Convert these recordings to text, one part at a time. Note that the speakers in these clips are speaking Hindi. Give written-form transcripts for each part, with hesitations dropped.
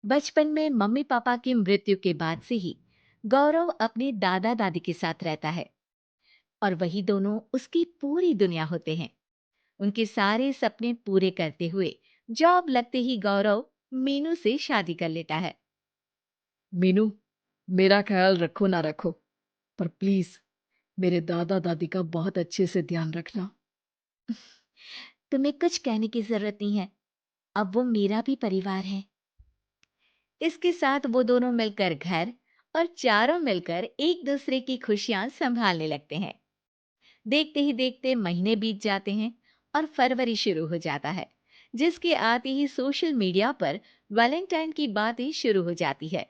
बचपन में मम्मी पापा की मृत्यु के बाद से ही गौरव अपने दादा दादी के साथ रहता है और वही दोनों उसकी पूरी दुनिया होते हैं। उनके सारे सपने पूरे करते हुए जॉब लगते ही गौरव मीनू से शादी कर लेता है। मीनू, मेरा ख्याल रखो ना रखो, पर प्लीज मेरे दादा दादी का बहुत अच्छे से ध्यान रखना। तुम्हें कुछ कहने की जरूरत नहीं है, अब वो मेरा भी परिवार है। इसके साथ वो दोनों मिलकर घर और चारों मिलकर एक दूसरे की खुशियां संभालने लगते हैं। देखते ही देखते महीने बीत जाते हैं और फरवरी शुरू हो जाता है, जिसके आते ही सोशल मीडिया पर वैलेंटाइन की बातें शुरू हो जाती है।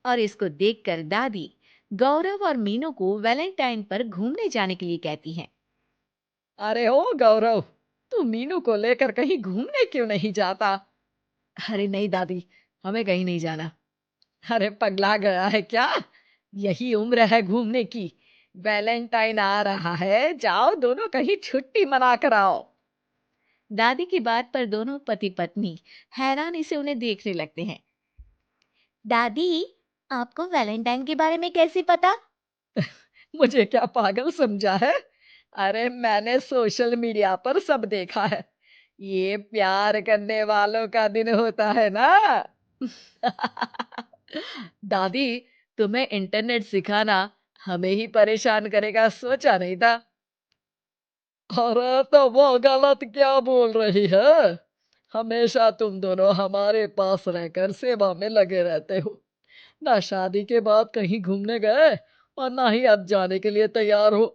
और इसको देखकर दादी गौरव और मीनू को वैलेंटाइन पर घूमने जाने के लिए कहती हैं। अरे ओ गौरव, तू मीनू को लेकर कहीं घूमने क्यों नहीं जाता? अरे नहीं दादी, हमें कहीं नहीं जाना। अरे पगला गया है क्या? यही उम्र है घूमने की। वैलेंटाइन आ रहा है, जाओ दोनों कहीं छुट्टी मना कर आओ। दादी की बात पर दोनों पति पत्नी हैरानी से उन्हें देखने लगते हैं। दादी, आपको वैलेंटाइन के बारे में कैसे पता? मुझे क्या पागल समझा है? अरे मैंने सोशल मीडिया पर सब देखा है। ये प्यार करने वालों का दिन होता है ना। दादी, तुम्हें इंटरनेट सिखाना हमें ही परेशान करेगा सोचा नहीं था। अरे तो वो गलत क्या बोल रही है? हमेशा तुम दोनों हमारे पास रहकर सेवा में लगे रहते हो। ना शादी के बाद कहीं घूमने गए और ना ही अब जाने के लिए तैयार हो।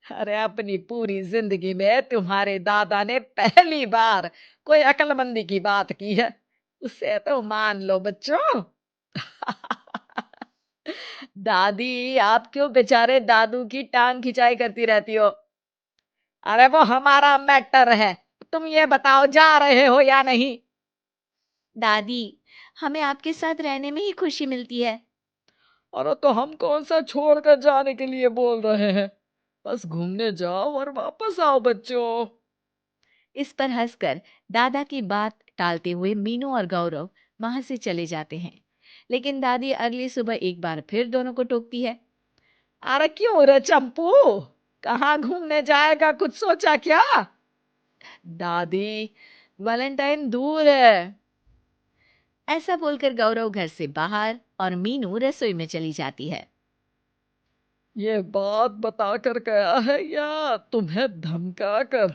अरे अपनी पूरी जिंदगी में तुम्हारे दादा ने पहली बार कोई अक्लमंदी की बात की है। उसे तो मान लो बच्चों। दादी, आप क्यों बेचारे दादू की टांग खिंचाई करती रहती हो? अरे वो हमारा मैटर है। तुम ये बताओ, जा रहे हो या नहीं? दादी, हमें आपके साथ रहने में ही खुशी मिलती है। अरे तो हम कौन सा छोड़कर जाने के लिए बोल रहे हैं? बस घूमने जाओ और वापस आओ बच्चों। इस पर हंसकर दादा की बात टालते हुए मीनू और गौरव वहां से चले जाते हैं। लेकिन दादी अगली सुबह एक बार फिर दोनों को टोकती है। अरे क्यों रे चंपू, कहाँ घूमने जाएगा, कुछ सोचा क्या? दादी, वैलेंटाइन दूर है। ऐसा बोलकर गौरव घर से बाहर और मीनू रसोई में चली जाती है। ये बात बता कर गया है या तुम्हें धमका कर?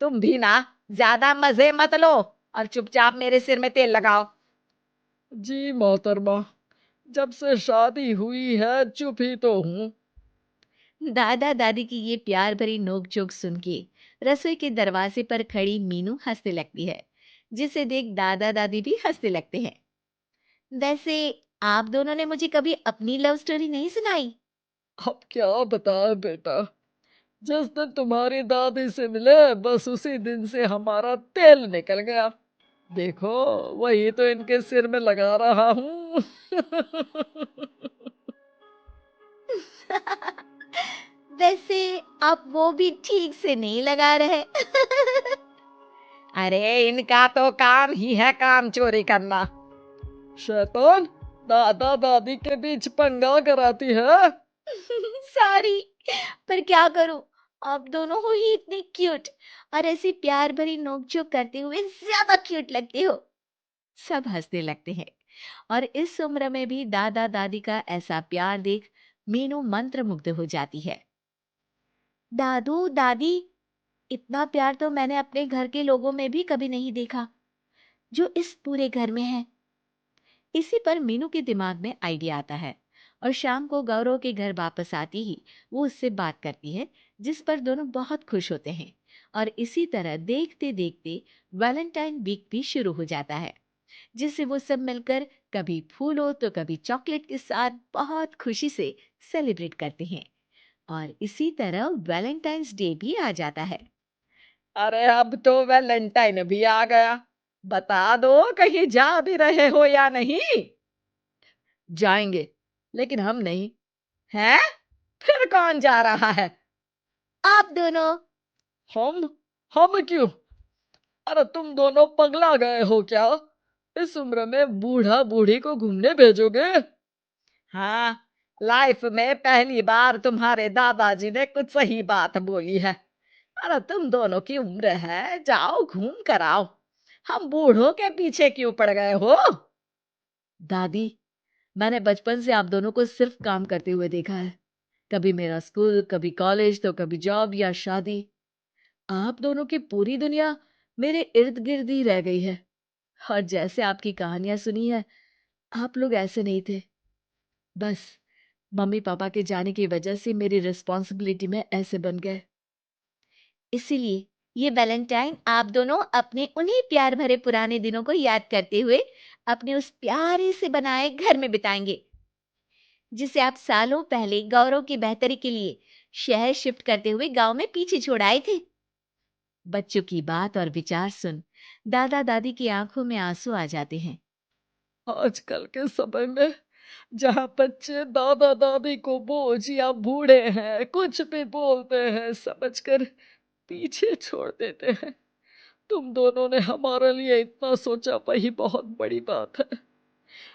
तुम भी ना ज्यादा मजे मत लो और चुपचाप मेरे सिर में तेल लगाओ। जी मोहतरमा, जब से शादी हुई है चुप ही तो हूँ। दादा दादी की ये प्यार भरी नोकझोंक सुन के रसोई के दरवाजे पर खड़ी मीनू हंसने लगती है, जिसे देख दादा दादी भी हंसने लगते हैं। वैसे आप दोनों ने मुझे कभी अपनी लव स्टोरी नहीं सुनाई। अब क्या बताए बेटा, जिस दिन तुम्हारी दादी से मिले बस उसी दिन से हमारा तेल निकल गया। देखो, वही तो इनके सिर में लगा रहा हूँ। वैसे आप वो भी ठीक से नहीं लगा रहे। अरे इनका तो काम ही है काम चोरी करना। शैतान, दादा दादी के बीच पंगा कराती है। सॉरी, पर क्या करूं, आप दोनों हो ही इतने क्यूट और ऐसी प्यार भरी नोकझोंक करते हुए ज्यादा क्यूट लगते हो। सब हंसने लगते हैं और इस उम्र में भी दादा दादी का ऐसा प्यार देख मीनू मंत्रमुग्ध हो जाती है। दादू दादी, इतना प्यार तो मैंने अपने घर के लोगों में भी कभी नहीं देखा जो इस पूरे घर में है। इसी पर मीनू के दिमाग में आइडिया आता है और शाम को गौरव के घर वापस आती ही वो उससे बात करती है, जिस पर दोनों बहुत खुश होते हैं। और इसी तरह देखते देखते वैलेंटाइन वीक भी शुरू हो जाता है, जिसे वो सब मिलकर कभी फूलों तो कभी चॉकलेट के साथ बहुत खुशी से सेलिब्रेट करते हैं। और इसी तरह वैलेंटाइंस डे भी आ जाता है। अरे अब तो वैलेंटाइन भी आ गया। बता दो, कहीं जा भी रहे हो या नहीं? जाएंगे, लेकिन हम नहीं। हैं? फिर कौन जा रहा है? आप दोनों। हम? हम क्यों? अरे तुम दोनों पगला गए हो क्या? इस उम्र में बूढ़ा बूढ़ी को घूमने भेजोगे? हाँ, लाइफ में पहली बार तुम्हारे दादाजी ने कुछ सही बात बोली है। अरे तुम दोनों की उम्र है, जाओ घूम कर आओ। हम बूढ़ों के पीछे क्यों पड़ गए हो? दादी, मैंने बचपन से आप दोनों को सिर्फ काम करते हुए देखा है। कभी मेरा स्कूल, कभी कॉलेज, तो कभी जॉब या शादी। आप दोनों की पूरी दुनिया मेरे इर्द गिर्द ही रह गई है। और जैसे आपकी कहानियां सुनी है, आप लोग ऐसे नहीं थे। बस मम्मी पापा के जाने की वजह से मेरी रिस्पॉन्सिबिलिटी में ऐसे बन गए। इसीलिए ये वैलेंटाइन आप दोनों अपने उन्हीं प्यार भरे पुराने दिनों को याद करते हुए अपने उस प्यारे से बनाए घर में बिताएंगे, जिसे आप सालों पहले गौरव की बेहतरी के लिए शहर शिफ्ट करते हुए गांव में पीछे छोड़ आए थे। बच्चों की बात और विचार सुन दादा दादी की आंखों में आंसू आ जाते हैं। आजकल के समय में जहाँ बच्चे दादा दादी को बोझ या बूढ़े हैं कुछ भी बोलते हैं समझकर पीछे छोड़ देते हैं। तुम दोनों ने हमारे लिए इतना सोचा, वही बहुत बड़ी बात है।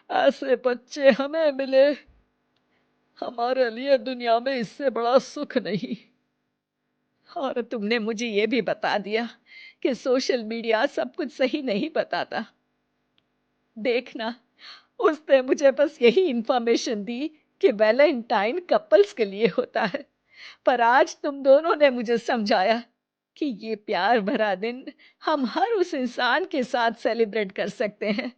ऐसे बच्चे हमें मिले, हमारे लिए दुनिया में इससे बड़ा सुख नहीं। और तुमने मुझे ये भी बता दिया कि सोशल मीडिया सब कुछ सही नहीं बताता। देखना, उसने मुझे बस यही इंफॉर्मेशन दी कि वैलेंटाइन कपल्स के लिए होता है। पर आज तुम दोनों ने मुझे समझाया कि ये प्यार भरा दिन हम हर उस इंसान के साथ सेलिब्रेट कर सकते हैं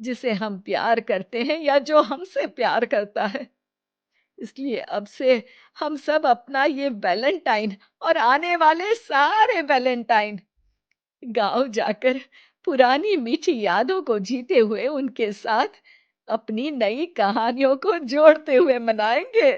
जिसे हम प्यार करते हैं या जो हमसे प्यार करता है। इसलिए अब से हम सब अपना ये वैलेंटाइन और आने वाले सारे वैलेंटाइन गाँव जाकर पुरानी मीठी यादों को जीते हुए उनके साथ अपनी नई कहानियों को जोड़ते हुए मनाएंगे।